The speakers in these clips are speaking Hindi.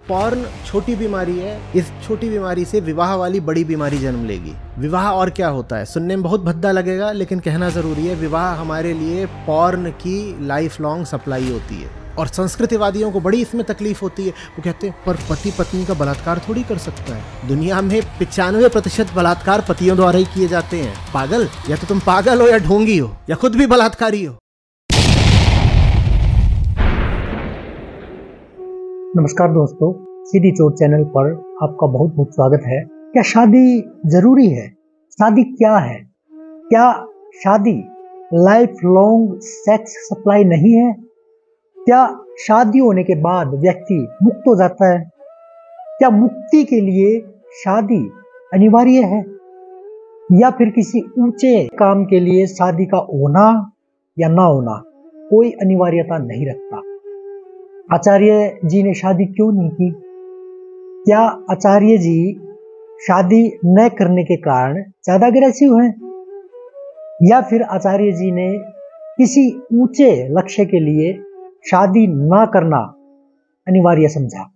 पॉर्न छोटी बीमारी है, इस छोटी बीमारी से विवाह वाली बड़ी बीमारी जन्म लेगी। विवाह और क्या होता है, सुनने में बहुत भद्दा लगेगा लेकिन कहना जरूरी है, विवाह हमारे लिए पॉर्न की लाइफ लॉन्ग सप्लाई होती है। और संस्कृतिवादियों को बड़ी इसमें तकलीफ होती है, वो कहते हैं पर पति पत्नी का बलात्कार थोड़ी कर सकता है। दुनिया में 95% बलात्कार पतियों द्वारा ही किए जाते हैं। पागल, या तो तुम पागल हो या ढोंगी हो या खुद भी बलात्कारी हो। नमस्कार दोस्तों, सीधी चोट चैनल पर आपका बहुत बहुत स्वागत है। क्या शादी जरूरी है? शादी क्या है? क्या शादी लाइफ लॉन्ग सेक्स सप्लाई नहीं है? क्या शादी होने के बाद व्यक्ति मुक्त हो जाता है? क्या मुक्ति के लिए शादी अनिवार्य है, या फिर किसी ऊंचे काम के लिए शादी का होना या ना होना कोई अनिवार्यता नहीं रखता? आचार्य जी ने शादी क्यों नहीं की? क्या आचार्य जी शादी न करने के कारण ज्यादा अग्रेसिव हैं, या फिर आचार्य जी ने किसी ऊंचे लक्ष्य के लिए शादी ना करना अनिवार्य समझा?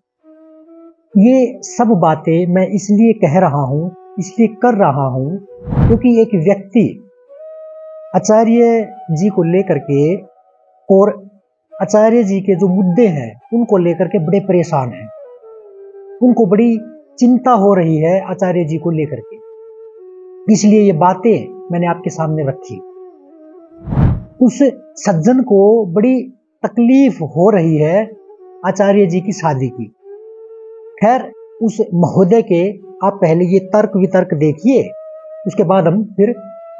ये सब बातें मैं इसलिए कह रहा हूं, इसलिए कर रहा हूं क्योंकि एक व्यक्ति आचार्य जी को लेकर के और आचार्य जी के जो मुद्दे हैं उनको लेकर के बड़े परेशान हैं। उनको बड़ी चिंता हो रही है आचार्य जी को लेकर के, इसलिए ये बातें मैंने आपके सामने रखी। उस सज्जन को बड़ी तकलीफ हो रही है आचार्य जी की शादी की। खैर, उस महोदय के आप पहले ये तर्क वितर्क देखिए, उसके बाद हम फिर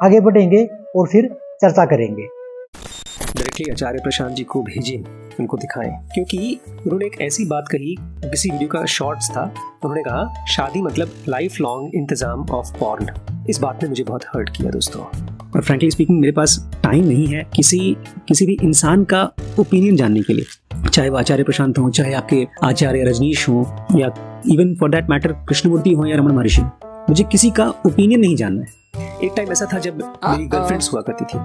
आगे बढ़ेंगे और फिर चर्चा करेंगे। डायरेक्टली आचार्य प्रशांत जी को भेजें, उनको दिखाएं, क्योंकि उन्होंने एक ऐसी बात कही, किसी वीडियो का शॉर्ट्स था, उन्होंने कहा शादी मतलब लाइफ लॉन्ग इंतजाम ऑफ पॉर्न। इस बात ने मुझे बहुत हर्ट किया दोस्तों। और फ्रैंकली स्पीकिंग मेरे पास टाइम नहीं है किसी भी इंसान का ओपिनियन जानने के लिए, चाहे वो आचार्य प्रशांत हो, चाहे आपके आचार्य रजनीश हो, या even for that matter Krishnamurti हो या रमन महर्षि। मुझे किसी का ओपिनियन नहीं जानना है। एक टाइम ऐसा था जब मेरी गर्लफ्रेंड्स हुआ करती थी,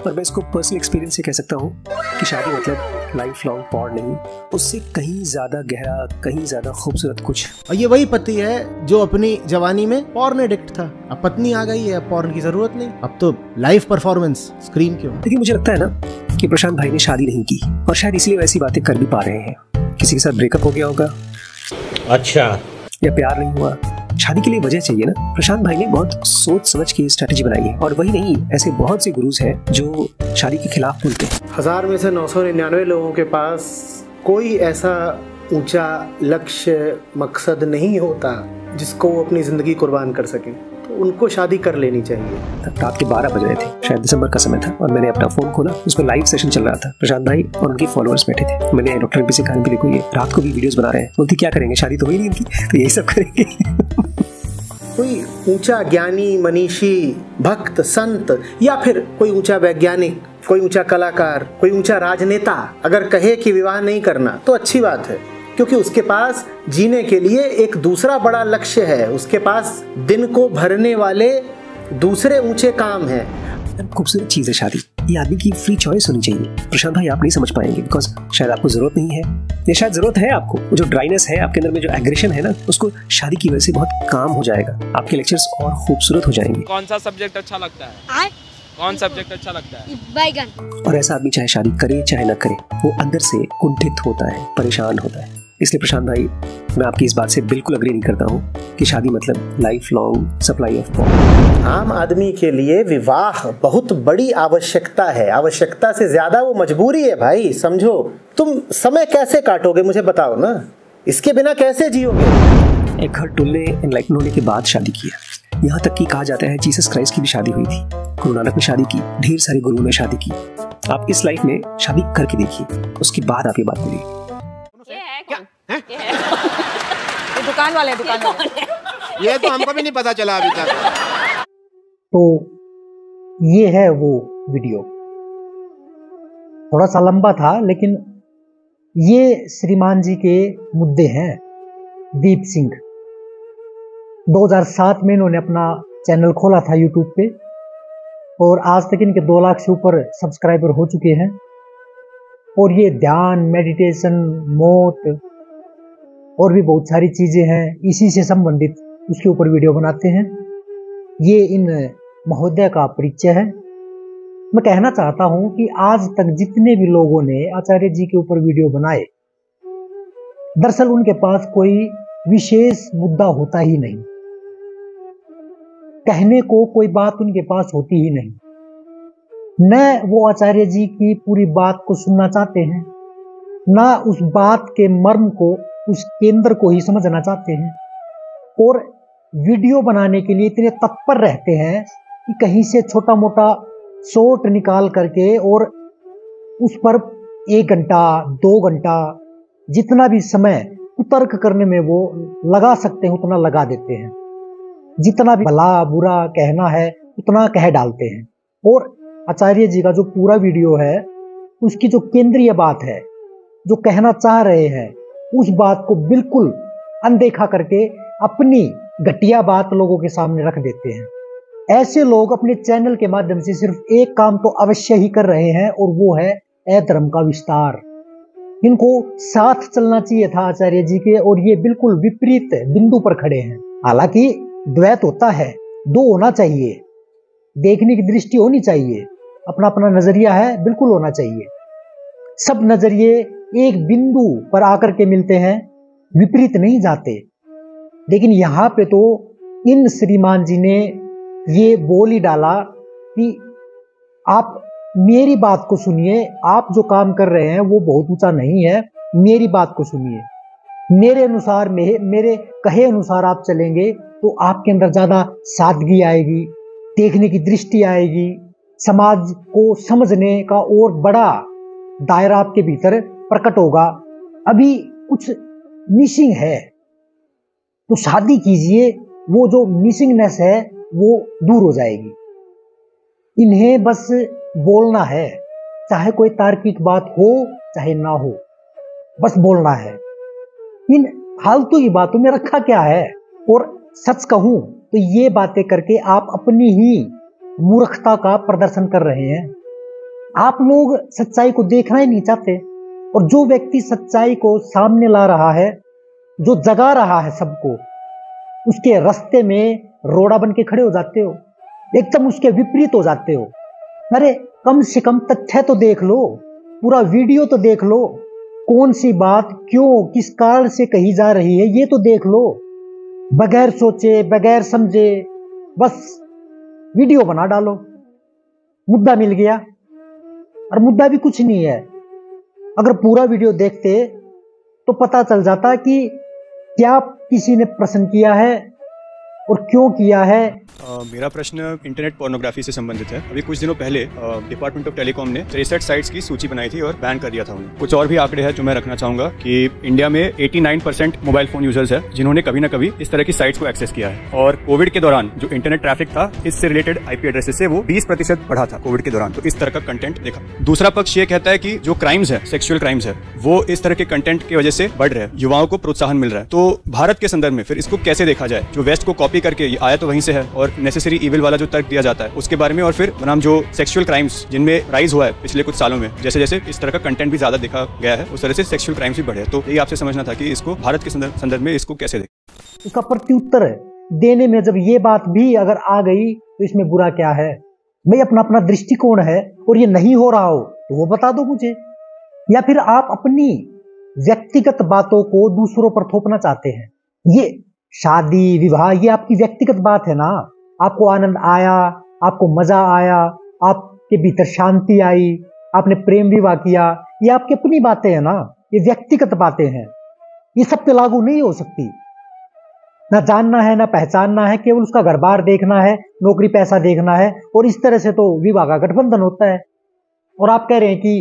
और मैं इसको पर्सनल एक्सपीरियंस से कह सकता हूँ कि शादी मतलब लाइफ लॉन्ग पॉर्न नहीं, उससे कहीं ज्यादा गहरा, कहीं ज्यादा खूबसूरत कुछ। और ये वही पति है जो अपनी जवानी में पॉर्न एडिक्ट था, अब पत्नी आ गई है, अब पॉर्न की जरूरत नहीं, अब तो लाइव परफॉर्मेंस स्क्रीन क्यों। लेकिन मुझे लगता है ना कि प्रशांत भाई ने शादी नहीं की, और शायद इसलिए वैसी बातें कर भी पा रहे हैं। किसी के साथ ब्रेकअप हो गया होगा, अच्छा, या प्यार नहीं हुआ। शादी के लिए वजह चाहिए ना। प्रशांत भाई ने बहुत सोच समझ के स्ट्रेटेजी बनाई है, और वही नहीं, ऐसे बहुत से गुरुज हैं जो शादी के खिलाफ बोलते हैं। 1000 में से 999 लोगों के पास कोई ऐसा ऊंचा लक्ष्य मकसद नहीं होता जिसको वो अपनी जिंदगी कुर्बान कर सके, तो उनको शादी कर लेनी चाहिए। रात के 12 बज रहे थे, शायद दिसंबर का समय था, और मैंने अपना फोन खोला, उसमें लाइव सेशन चल रहा था। प्रशांत भाई और उनके फॉलोअर्स बैठे थे। मैंने डॉक्टर एमपी से कहा कि देखो, ये रात को भी वीडियोस बना रहे हैं। बोलती क्या करेंगे, शादी तो हुई नहीं इनकी, तो यही सब करेंगे। कोई ऊंचा ज्ञानी, मनीषी, भक्त, संत, या फिर कोई ऊंचा वैज्ञानिक, कोई ऊंचा कलाकार, कोई ऊंचा राजनेता अगर कहे कि विवाह नहीं करना, तो अच्छी बात है, क्योंकि उसके पास जीने के लिए एक दूसरा बड़ा लक्ष्य है, उसके पास दिन को भरने वाले दूसरे ऊंचे काम हैं। खूबसूरत चीज है शादी, ये आदमी की फ्री चॉइस होनी चाहिए। प्रशांत भाई आप नहीं समझ पाएंगे, बिकॉज शायद आपको जरूरत नहीं है, या शायद जरूरत है आपको। वो जो ड्राइनेस है आपके अंदर में, जो एग्रेशन है ना, उसको शादी की वजह से बहुत काम हो जाएगा, आपके लेक्चर्स और खूबसूरत हो जाएंगे। कौन सा सब्जेक्ट अच्छा लगता है? कौन सब्जेक्ट अच्छा लगता है? बैगन। और ऐसा आदमी चाहे शादी करे चाहे न करे, वो अंदर से कुंठित होता है, परेशान होता है। इसलिए प्रशांत भाई, मैं आपकी इस बात से बिल्कुल अग्री नहीं करता हूँ कि शादी मतलब life long supply of porn. आम आदमी के लिए विवाह बहुत बड़ी आवश्यकता है, आवश्यकता से ज्यादा वो मजबूरी है भाई, समझो। तुम समय कैसे काटोगे मुझे बताओ ना, इसके बिना कैसे जियोगे? एक घर टुल्ले एनलाइटन होने के बाद शादी किया। यहाँ तक कि कहा जाता है जीसस क्राइस्ट की भी शादी हुई थी, गुरु नानक ने शादी की, ढेर सारे गुरुओं ने शादी की। आप इस लाइफ में शादी करके देखिए, उसके बाद आप ये बात बोलिए। ये दुकान वाले ये तो हमको भी नहीं पता चला अभी तक। तो ये है वो वीडियो, थोड़ा सा लंबा था, लेकिन ये श्रीमान जी के मुद्दे हैं। दीप सिंह 2007 में इन्होंने अपना चैनल खोला था यूट्यूब पे, और आज तक इनके 2 लाख से ऊपर सब्सक्राइबर हो चुके हैं। और ये ध्यान, मेडिटेशन, मौत, और भी बहुत सारी चीजें हैं इसी से संबंधित, उसके ऊपर वीडियो बनाते हैं। ये इन महोदय का परिचय है। मैं कहना चाहता हूं कि आज तक जितने भी लोगों ने आचार्य जी के ऊपर वीडियो बनाए, दरअसल उनके पास कोई विशेष मुद्दा होता ही नहीं, कहने को कोई बात उनके पास होती ही नहीं। न वो आचार्य जी की पूरी बात को सुनना चाहते हैं, ना उस बात के मर्म को, उस केंद्र को ही समझना चाहते हैं, और वीडियो बनाने के लिए इतने तत्पर रहते हैं कि कहीं से छोटा मोटा शॉट निकाल करके और उस पर 1 घंटा 2 घंटा जितना भी समय तर्क करने में वो लगा सकते हैं उतना लगा देते हैं। जितना भी भला बुरा कहना है उतना कह डालते हैं। और आचार्य जी का जो पूरा वीडियो है उसकी जो केंद्रीय बात है, जो कहना चाह रहे हैं, उस बात को बिल्कुल अनदेखा करके अपनी घटिया बात लोगों के सामने रख देते हैं। ऐसे लोग अपने चैनल के माध्यम से सिर्फ एक काम तो अवश्य ही कर रहे हैं, और वो है अधर्म का विस्तार। इनको साथ चलना चाहिए था आचार्य जी के, और ये बिल्कुल विपरीत बिंदु पर खड़े हैं। हालांकि द्वैत होता है, दो होना चाहिए, देखने की दृष्टि होनी चाहिए, अपना अपना नजरिया है, बिल्कुल होना चाहिए। सब नजरिए एक बिंदु पर आकर के मिलते हैं, विपरीत नहीं जाते। लेकिन यहाँ पे तो इन श्रीमान जी ने ये बोल ही डाला कि आप मेरी बात को सुनिए, आप जो काम कर रहे हैं वो बहुत ऊंचा नहीं है, मेरी बात को सुनिए, मेरे अनुसार मेरे कहे अनुसार आप चलेंगे तो आपके अंदर ज्यादा सादगी आएगी, देखने की दृष्टि आएगी, समाज को समझने का और बड़ा दायरा आपके भीतर प्रकट होगा। अभी कुछ मिसिंग है तो शादी कीजिए, वो जो मिसिंगनेस है वो दूर हो जाएगी। इन्हें बस बोलना है, चाहे कोई तार्किक बात हो चाहे ना हो, बस बोलना है। इन फालतू की बातों में रखा क्या है। और सच कहूं तो ये बातें करके आप अपनी ही मूर्खता का प्रदर्शन कर रहे हैं। आप लोग सच्चाई को देखना ही नहीं चाहते, और जो व्यक्ति सच्चाई को सामने ला रहा है, जो जगा रहा है सबको, उसके रास्ते में रोड़ा बन के खड़े हो जाते हो, एकदम उसके विपरीत हो जाते हो। अरे कम से कम तथ्य तो देख लो, पूरा वीडियो तो देख लो, कौन सी बात क्यों किस काल से कही जा रही है ये तो देख लो। बगैर सोचे बगैर समझे बस वीडियो बना डालो, मुद्दा मिल गया। और मुद्दा भी कुछ नहीं है, अगर पूरा वीडियो देखते तो पता चल जाता कि क्या किसी ने प्रश्न किया है और क्यों किया है। मेरा प्रश्न इंटरनेट पोर्नोग्राफी से संबंधित है। अभी कुछ दिनों पहले डिपार्टमेंट ऑफ टेलीकॉम ने 63 साइट्स की सूची बनाई थी और बैन कर दिया था उन्हें। कुछ और भी आंकड़े हैं जो मैं रखना चाहूंगा कि इंडिया में 89% मोबाइल फोन यूजर्स है जिन्होंने कभी न कभी इस तरह की साइट्स को एक्सेस किया है। और कोविड के दौरान जो इंटरनेट ट्रैफिक था, इससे रिलेटेड आईपी एड्रेसेस से वो 20% बढ़ा था कोविड के दौरान। तो इस तरह का कंटेंट देखा। दूसरा पक्ष ये कहता है कि जो क्राइम्स है, सेक्सुअल क्राइम्स है, वो इस तरह के कंटेंट की वजह से बढ़ रहे हैं, युवाओं को प्रोत्साहन मिल रहा है। तो भारत के संदर्भ में फिर इसको कैसे देखा जाए? जो वेस्ट को कॉपी करके आया तो वहीं से है, और नेसेसरी इविल वाला जो तर्क दिया जाता है उसके बारे में, और फिर बनाम जो सेक्सुअल क्राइम्स जिनमें राइज हुआ है पिछले कुछ सालों में, जैसे जैसे इस तरह का कंटेंट भी ज्यादा देखा गया है उस तरह से सेक्सुअल क्राइम्स भी बढ़े। तो यही आपसे समझना था कि इसको भारत के संदर्भ में इसको कैसे देखें। उसका प्रत्युत्तर देने में जब ये बात भी अगर आ गई तो इसमें बुरा क्या है? भाई अपना अपना दृष्टिकोण है, और ये नहीं हो रहा हो तो वो बता दो मुझे। या फिर आप अपनी व्यक्तिगत बातों को दूसरों पर थोपना चाहते हैं। ये शादी विवाह ये आपकी व्यक्तिगत बात है ना, आपको आनंद आया, आपको मजा आया, आपके भीतर शांति आई, आपने प्रेम विवाह किया, ये आपकी अपनी बातें हैं ना, ये व्यक्तिगत बातें हैं, ये सब पे लागू नहीं हो सकती। ना जानना है ना पहचानना है, केवल उसका घर बार देखना है, नौकरी पैसा देखना है, और इस तरह से तो विवाह का गठबंधन होता है। और आप कह रहे हैं कि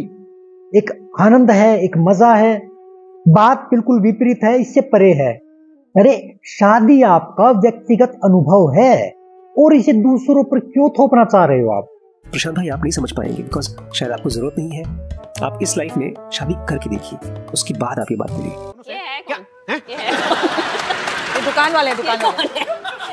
एक आनंद है, एक मजा है, बात बिल्कुल विपरीत है, इससे परे है। अरे शादी आपका व्यक्तिगत अनुभव है, और इसे दूसरों पर क्यों थोपना चाह रहे हो आप? प्रशांत भाई, आप नहीं समझ पाएंगे बिकॉज शायद आपको जरूरत नहीं है। आप इस लाइफ में शादी करके देखिए, उसके बाद आप ये बात बोलिए। ये है कौन? ये दुकान वाले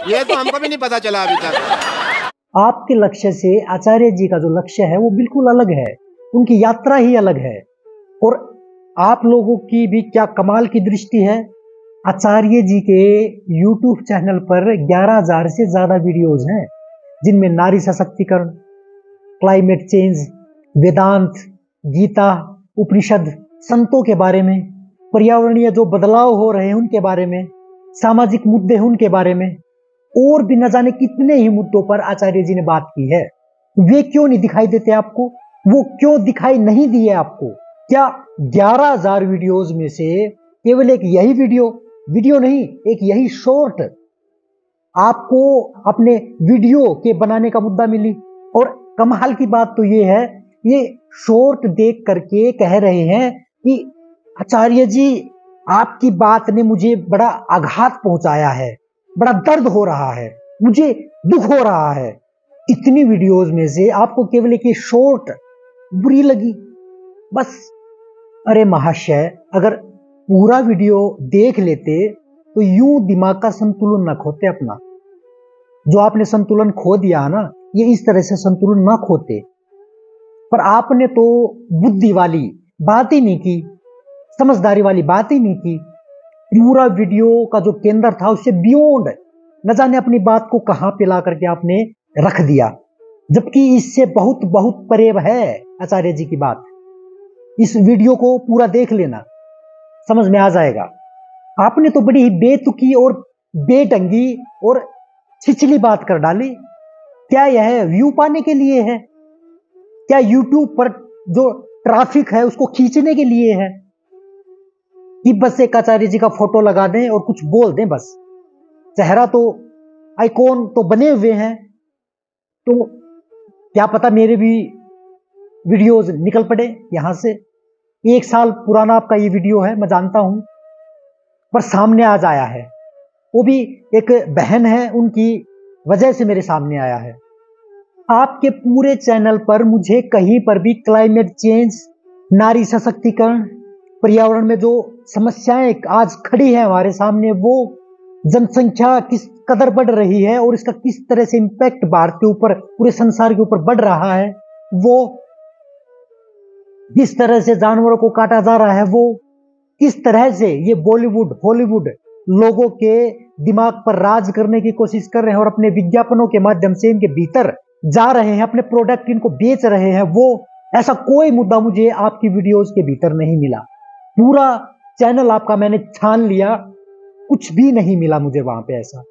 ये तो हमको भी नहीं पता चला अभी तक। आपके लक्ष्य से आचार्य जी का जो लक्ष्य है वो बिल्कुल अलग है, उनकी यात्रा ही अलग है। और आप लोगों की भी क्या कमाल की दृष्टि है, आचार्य जी के YouTube चैनल पर 11,000 से ज्यादा वीडियोज हैं, जिनमें नारी सशक्तिकरण, क्लाइमेट चेंज, वेदांत, गीता, उपनिषद, संतों के बारे में, पर्यावरणीय जो बदलाव हो रहे हैं उनके बारे में, सामाजिक मुद्दे हैं उनके बारे में, और भी न जाने कितने ही मुद्दों पर आचार्य जी ने बात की है। वे क्यों नहीं दिखाई देते आपको? वो क्यों दिखाई नहीं दिए आपको? क्या 11,000 वीडियोज में से केवल एक यही वीडियो नहीं, एक यही शॉर्ट आपको अपने वीडियो के बनाने का मुद्दा मिली? और कमाल की बात तो ये है, ये शॉर्ट देख करके कह रहे हैं कि आचार्य जी आपकी बात ने मुझे बड़ा आघात पहुंचाया है, बड़ा दर्द हो रहा है, मुझे दुख हो रहा है। इतनी वीडियोज में से आपको केवल एक शॉर्ट बुरी लगी बस। अरे महाशय, अगर पूरा वीडियो देख लेते तो यूं दिमाग का संतुलन न खोते अपना। जो आपने संतुलन खो दिया है ना, ये इस तरह से संतुलन ना खोते। पर आपने तो बुद्धि वाली बात ही नहीं की, समझदारी वाली बात ही नहीं की। पूरा वीडियो का जो केंद्र था उससे बियॉन्ड न जाने अपनी बात को कहां पे ला करके आपने रख दिया, जबकि इससे बहुत बहुत परे है आचार्य जी की बात। इस वीडियो को पूरा देख लेना, समझ में आ जाएगा। आपने तो बड़ी ही बेतुकी और बेढंगी और छिछली बात कर डाली। क्या यह व्यू पाने के लिए है? क्या YouTube पर जो ट्रैफिक है उसको खींचने के लिए है कि बस एक आचार्य जी का फोटो लगा दें और कुछ बोल दें? बस चेहरा तो, आइकॉन तो बने हुए हैं, तो क्या पता मेरे भी वीडियोज निकल पड़े यहां से। 1 साल पुराना आपका ये वीडियो है, मैं जानता हूं, पर सामने आज आया है। वो भी एक बहन है, उनकी वजह से मेरे सामने आया है। आपके पूरे चैनल पर मुझे कहीं पर भी क्लाइमेट चेंज, नारी सशक्तिकरण, पर्यावरण में जो समस्याएं आज खड़ी हैं हमारे सामने, वो जनसंख्या किस कदर बढ़ रही है और इसका किस तरह से इंपैक्ट भारत के ऊपर, पूरे संसार के ऊपर बढ़ रहा है, वो किस तरह से जानवरों को काटा जा रहा है, वो किस तरह से ये बॉलीवुड हॉलीवुड लोगों के दिमाग पर राज करने की कोशिश कर रहे हैं और अपने विज्ञापनों के माध्यम से इनके भीतर जा रहे हैं, अपने प्रोडक्ट इनको बेच रहे हैं। वो ऐसा कोई मुद्दा मुझे आपकी वीडियोस के भीतर नहीं मिला। पूरा चैनल आपका मैंने छान लिया, कुछ भी नहीं मिला मुझे वहां पे ऐसा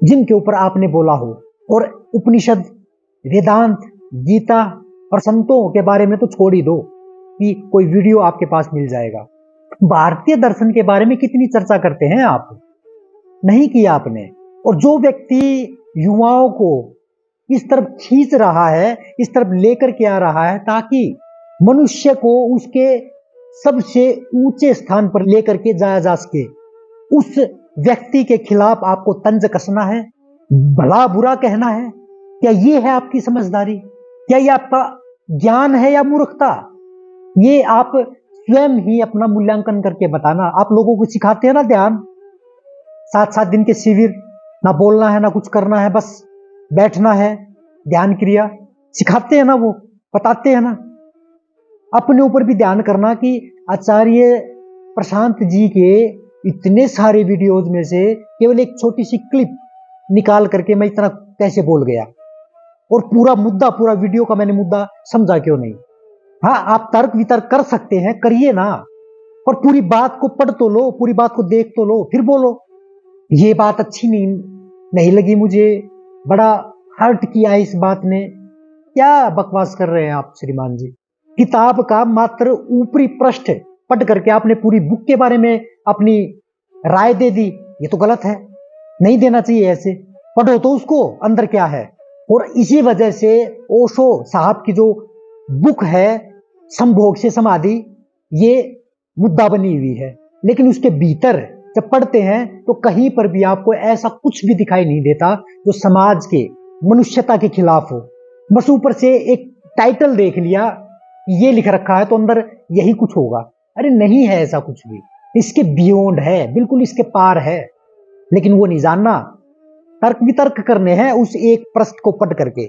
जिनके ऊपर आपने बोला हो। और उपनिषद, वेदांत, गीता और संतों के बारे में तो छोड़ ही दो कि कोई वीडियो आपके पास मिल जाएगा। भारतीय दर्शन के बारे में कितनी चर्चा करते हैं आप? नहीं किया आपने। और जो व्यक्ति युवाओं को इस तरफ खींच रहा है, इस तरफ लेकर के आ रहा है ताकि मनुष्य को उसके सबसे ऊंचे स्थान पर लेकर के जाया जा सके, उस व्यक्ति के खिलाफ आपको तंज कसना है, भला बुरा कहना है? क्या ये है आपकी समझदारी? क्या ये आपका ज्ञान है या मूर्खता? ये आप स्वयं ही अपना मूल्यांकन करके बताना। आप लोगों को सिखाते हैं ना ध्यान, 7-7 दिन के शिविर, ना बोलना है ना कुछ करना है, बस बैठना है, ध्यान क्रिया सिखाते हैं ना, वो बताते हैं ना। अपने ऊपर भी ध्यान करना कि आचार्य प्रशांत जी के इतने सारे वीडियोज में से केवल एक छोटी सी क्लिप निकाल करके मैं इतना कैसे बोल गया, और पूरा मुद्दा, पूरा वीडियो का मैंने मुद्दा समझा क्यों नहीं? हाँ, आप तर्क वितर्क कर सकते हैं, करिए ना, पर पूरी बात को पढ़ तो लो, पूरी बात को देख तो लो, फिर बोलो। ये बात अच्छी नहीं लगी मुझे, बड़ा हर्ट किया इस बात ने। क्या बकवास कर रहे हैं आप श्रीमान जी? किताब का मात्र ऊपरी पृष्ठ पढ़ करके आपने पूरी बुक के बारे में अपनी राय दे दी, ये तो गलत है, नहीं देना चाहिए ऐसे। पढ़ो तो उसको अंदर क्या है। और इसी वजह से ओशो साहब की जो बुक है संभोग से समाधि, ये मुद्दा बनी हुई है, लेकिन उसके भीतर जब पढ़ते हैं तो कहीं पर भी आपको ऐसा कुछ भी दिखाई नहीं देता जो समाज के, मनुष्यता के खिलाफ हो। बस ऊपर से एक टाइटल देख लिया, ये लिख रखा है तो अंदर यही कुछ होगा। अरे नहीं है ऐसा कुछ भी, इसके बियॉन्ड है, बिल्कुल इसके पार है, लेकिन वो नहीं जानना। तर्क वितर्क करने हैं उस एक प्रश्न को पढ़ करके,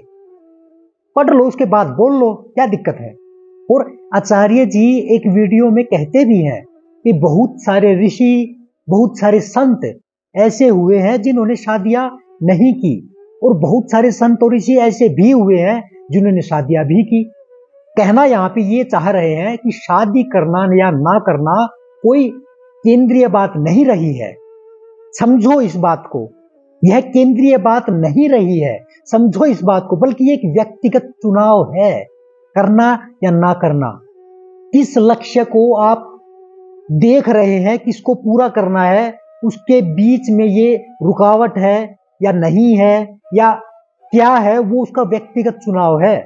पढ़ लो उसके बाद बोल लो, क्या दिक्कत है। और आचार्य जी एक वीडियो में कहते भी हैं कि बहुत सारे ऋषि बहुत सारे संत ऐसे हुए हैं जिन्होंने शादियां नहीं की, और बहुत सारे संत और ऋषि ऐसे भी हुए हैं जिन्होंने शादियां भी की। कहना यहाँ पे ये चाह रहे हैं कि शादी करना या ना करना कोई केंद्रीय बात नहीं रही है। समझो इस बात को, यह केंद्रीय बात नहीं रही है, समझो इस बात को, बल्कि एक व्यक्तिगत चुनाव है, करना या ना करना। किस लक्ष्य को आप देख रहे हैं, किसको पूरा करना है, उसके बीच में ये रुकावट है या नहीं है या क्या है, वो उसका व्यक्तिगत चुनाव है।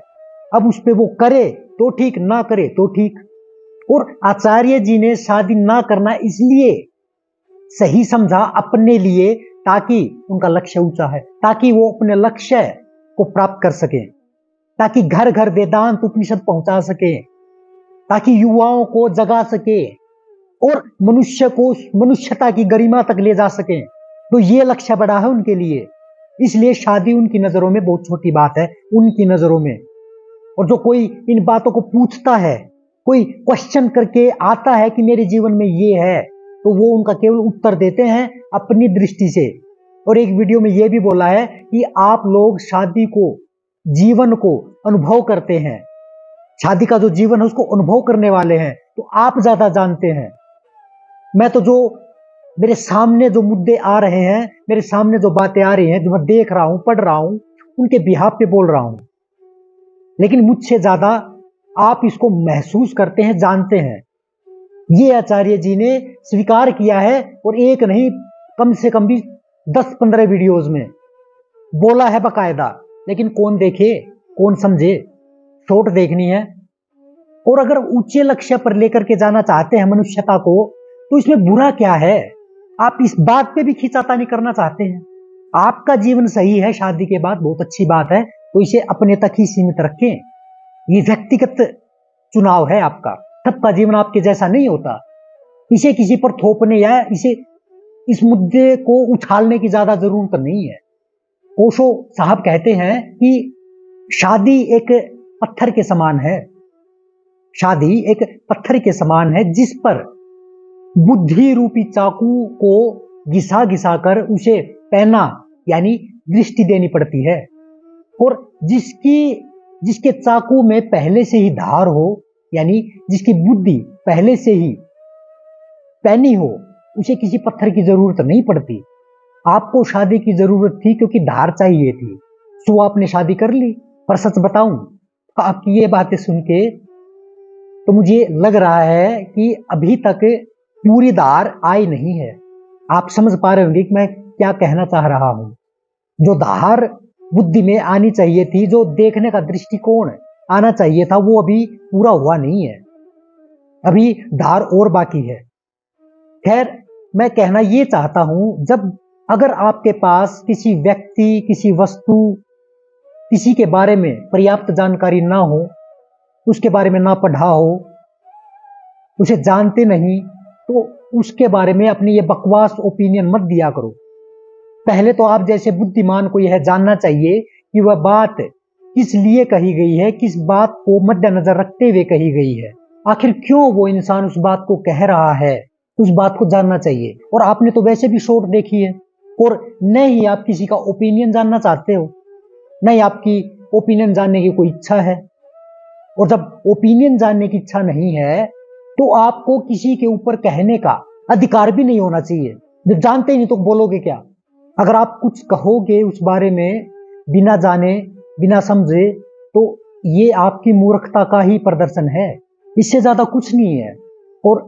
अब उस पे वो करे तो ठीक, ना करे तो ठीक। और आचार्य जी ने शादी ना करना इसलिए सही समझा अपने लिए, ताकि उनका लक्ष्य ऊंचा है, ताकि वो अपने लक्ष्य को प्राप्त कर सके, ताकि घर घर वेदांत उपनिषद पहुंचा सके, ताकि युवाओं को जगा सके और मनुष्य को मनुष्यता की गरिमा तक ले जा सके। तो ये लक्ष्य बड़ा है उनके लिए, इसलिए शादी उनकी नजरों में बहुत छोटी बात है, उनकी नजरों में। और जो कोई इन बातों को पूछता है, कोई क्वेश्चन करके आता है कि मेरे जीवन में ये है, तो वो उनका केवल उत्तर देते हैं अपनी दृष्टि से। और एक वीडियो में ये भी बोला है कि आप लोग शादी को, जीवन को अनुभव करते हैं, शादी का जो जीवन है उसको अनुभव करने वाले हैं, तो आप ज्यादा जानते हैं। मैं तो जो मेरे सामने जो मुद्दे आ रहे हैं, मेरे सामने जो बातें आ रही हैं, जो मैं देख रहा हूं, पढ़ रहा हूं, उनके बिहाफ पे बोल रहा हूं, लेकिन मुझसे ज्यादा आप इसको महसूस करते हैं, जानते हैं। ये आचार्य जी ने स्वीकार किया है, और एक नहीं, कम से कम भी 10-15 वीडियोज में बोला है बकायदा। लेकिन कौन देखे, कौन समझे, शॉर्ट देखनी है। और अगर ऊंचे लक्ष्य पर लेकर के जाना चाहते हैं मनुष्यता को, तो इसमें बुरा क्या है? आप इस बात पे भी खींचातानी करना चाहते हैं। आपका जीवन सही है शादी के बाद, बहुत अच्छी बात है, तो इसे अपने तक ही सीमित रखें। ये व्यक्तिगत चुनाव है आपका, सबका जीवन आपके जैसा नहीं होता। इसे किसी पर थोपने या इस मुद्दे को उछालने की ज्यादा जरूरत नहीं है। ओशो साहब कहते हैं कि शादी एक पत्थर के समान है, शादी एक पत्थर के समान है जिस पर बुद्धि रूपी चाकू को घिसा घिसा कर उसे पहना यानी दृष्टि देनी पड़ती है, और जिसके चाकू में पहले से ही धार हो, यानी जिसकी बुद्धि पहले से ही पैनी हो, उसे किसी पत्थर की जरूरत नहीं पड़ती। आपको शादी की जरूरत थी क्योंकि धार चाहिए थी, सो आपने शादी कर ली। पर सच बताऊं, आपकी ये बातें सुन के तो मुझे लग रहा है कि अभी तक पूरी धार आई नहीं है। आप समझ पा रहे होंगे कि मैं क्या कहना चाह रहा हूं। जो धार बुद्धि में आनी चाहिए थी, जो देखने का दृष्टिकोण आना चाहिए था, वो अभी पूरा हुआ नहीं है, अभी धार और बाकी है। खैर, मैं कहना ये चाहता हूं, अगर आपके पास किसी व्यक्ति, किसी वस्तु, किसी के बारे में पर्याप्त जानकारी ना हो, उसके बारे में ना पढ़ा हो, उसे जानते नहीं, तो उसके बारे में अपनी ये बकवास ओपिनियन मत दिया करो। पहले तो आप जैसे बुद्धिमान को यह जानना चाहिए कि वह बात किस लिए कही गई है, किस बात को मद्देनजर रखते हुए कही गई है, आखिर क्यों वो इंसान उस बात को कह रहा है, उस बात को जानना चाहिए। और आपने तो वैसे भी शॉर्ट देखी है, और न ही आप किसी का ओपिनियन जानना चाहते हो, न ही आपकी ओपिनियन जानने की कोई इच्छा है। और जब ओपिनियन जानने की इच्छा नहीं है, तो आपको किसी के ऊपर कहने का अधिकार भी नहीं होना चाहिए। जब जानते ही नहीं तो बोलोगे क्या? अगर आप कुछ कहोगे उस बारे में बिना जाने, बिना समझे, तो ये आपकी मूर्खता का ही प्रदर्शन है, इससे ज्यादा कुछ नहीं है। और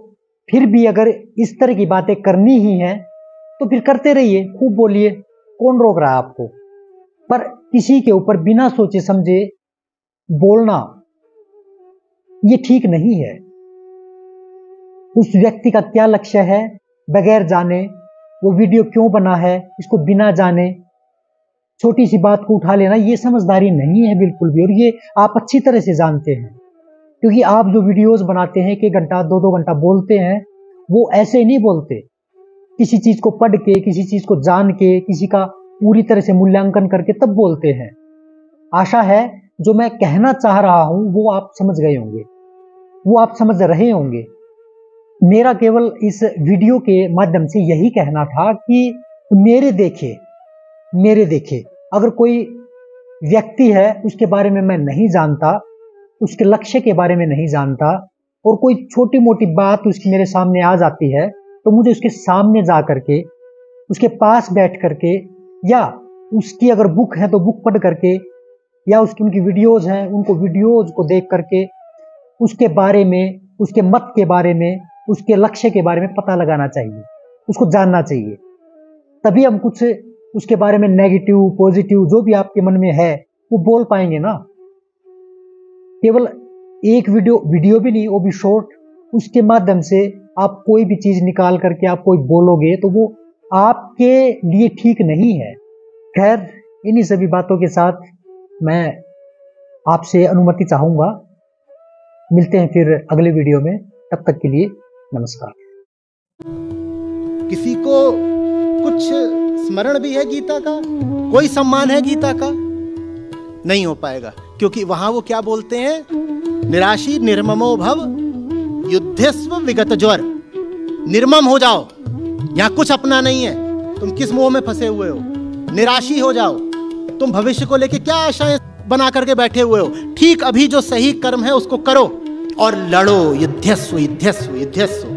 फिर भी अगर इस तरह की बातें करनी ही है तो फिर करते रहिए, खूब बोलिए, कौन रोक रहा है आपको। पर किसी के ऊपर बिना सोचे समझे बोलना ये ठीक नहीं है। उस व्यक्ति का क्या लक्ष्य है बगैर जाने, वो वीडियो क्यों बना है इसको बिना जाने छोटी सी बात को उठा लेना, ये समझदारी नहीं है बिल्कुल भी। और ये आप अच्छी तरह से जानते हैं, क्योंकि आप जो वीडियोस बनाते हैं, 1 घंटा 2-2 घंटा बोलते हैं, वो ऐसे नहीं बोलते। किसी चीज को पढ़ के, किसी चीज को जान के, किसी का पूरी तरह से मूल्यांकन करके तब बोलते हैं। आशा है जो मैं कहना चाह रहा हूं वो आप समझ गए होंगे, वो आप समझ रहे होंगे। मेरा केवल इस वीडियो के माध्यम से यही कहना था कि मेरे देखे अगर कोई व्यक्ति है, उसके बारे में मैं नहीं जानता, उसके लक्ष्य के बारे में नहीं जानता, और कोई छोटी मोटी बात उसकी मेरे सामने आ जाती है, तो मुझे उसके सामने जा करके, उसके पास बैठ करके, या उसकी अगर बुक है तो बुक पढ़ करके, या उसकी उनकी वीडियोज हैं उनको वीडियोज को देख करके उसके बारे में, उसके मत के बारे में, उसके लक्ष्य के बारे में पता लगाना चाहिए, उसको जानना चाहिए। तभी हम कुछ उसके बारे में नेगेटिव पॉजिटिव जो भी आपके मन में है वो बोल पाएंगे ना। केवल एक वीडियो भी नहीं, वो भी शॉर्ट, उसके माध्यम से आप कोई भी चीज निकाल करके आप कोई बोलोगे तो वो आपके लिए ठीक नहीं है। खैर, इन्हीं सभी बातों के साथ मैं आपसे अनुमति चाहूंगा। मिलते हैं फिर अगले वीडियो में, तब तक के लिए नमस्कार। किसी को कुछ स्मरण भी है गीता का, कोई सम्मान है गीता का? नहीं हो पाएगा, क्योंकि वहां वो क्या बोलते हैं, निराशी निर्ममो भव युद्धस्व विगत ज्वर। निर्मम हो जाओ, यहां कुछ अपना नहीं है, तुम किस मोह में फंसे हुए हो। निराशी हो जाओ, तुम भविष्य को लेके क्या आशाएं बना करके बैठे हुए हो। ठीक अभी जो सही कर्म है उसको करो और लड़ो, युद्धस्व युद्धस्व युद्धस्व।